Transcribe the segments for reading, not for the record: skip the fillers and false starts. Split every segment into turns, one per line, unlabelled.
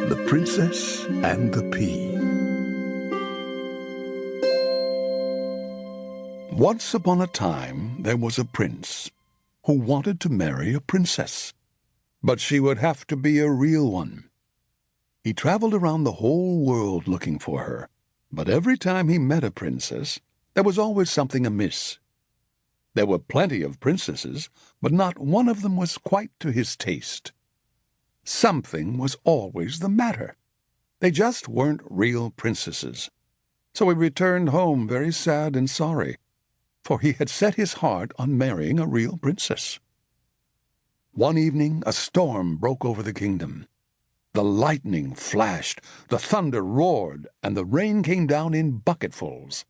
The Princess and the Pea. Once upon a time, there was a prince who wanted to marry a princess, but she would have to be a real one. He traveled around the whole world looking for her, but every time he met a princess, there was always something amiss. There were plenty of princesses, but not one of them was quite to his taste. Something was always the matter. They just weren't real princesses. So he returned home very sad and sorry, for he had set his heart on marrying a real princess. One evening a storm broke over the kingdom. The lightning flashed, the thunder roared, and the rain came down in bucketfuls.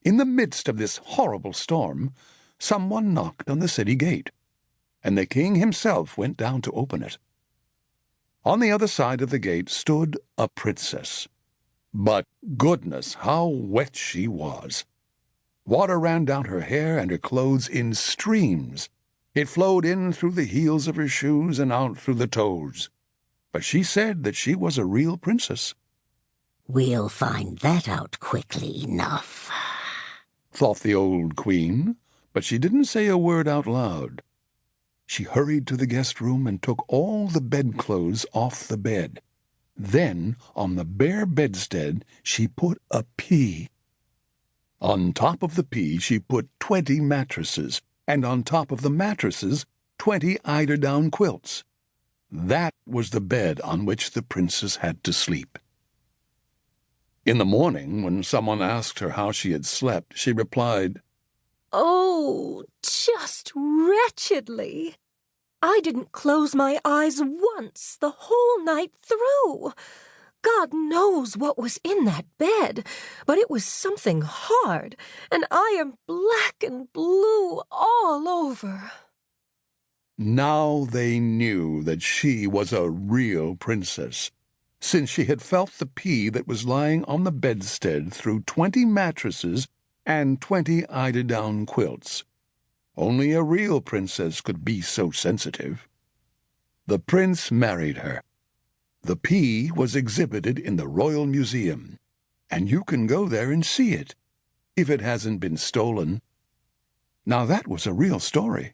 In the midst of this horrible storm, someone knocked on the city gate, and the king himself went down to open it. On the other side of the gate stood a princess. But goodness, how wet she was! Water ran down her hair and her clothes in streams. It flowed in through the heels of her shoes and out through the toes. But she said that she was a real princess.
"We'll find that out quickly enough,"
thought the old queen, but she didn't say a word out loud. She hurried to the guest room and took all the bedclothes off the bed. Then, on the bare bedstead, she put a pea. On top of the pea she put 20 mattresses, and on top of the mattresses 20 eiderdown quilts. That was the bed on which the princess had to sleep. In the morning, when someone asked her how she had slept, she replied,
"Oh, just wretchedly. I didn't close my eyes once the whole night through. God knows what was in that bed, but it was something hard, and I am black and blue all over."
Now they knew that she was a real princess, since she had felt the pea that was lying on the bedstead through 20 mattresses and 20 eiderdown quilts. Only a real princess could be so sensitive. The prince married her. The pea was exhibited in the Royal Museum, and you can go there and see it, if it hasn't been stolen. Now that was a real story.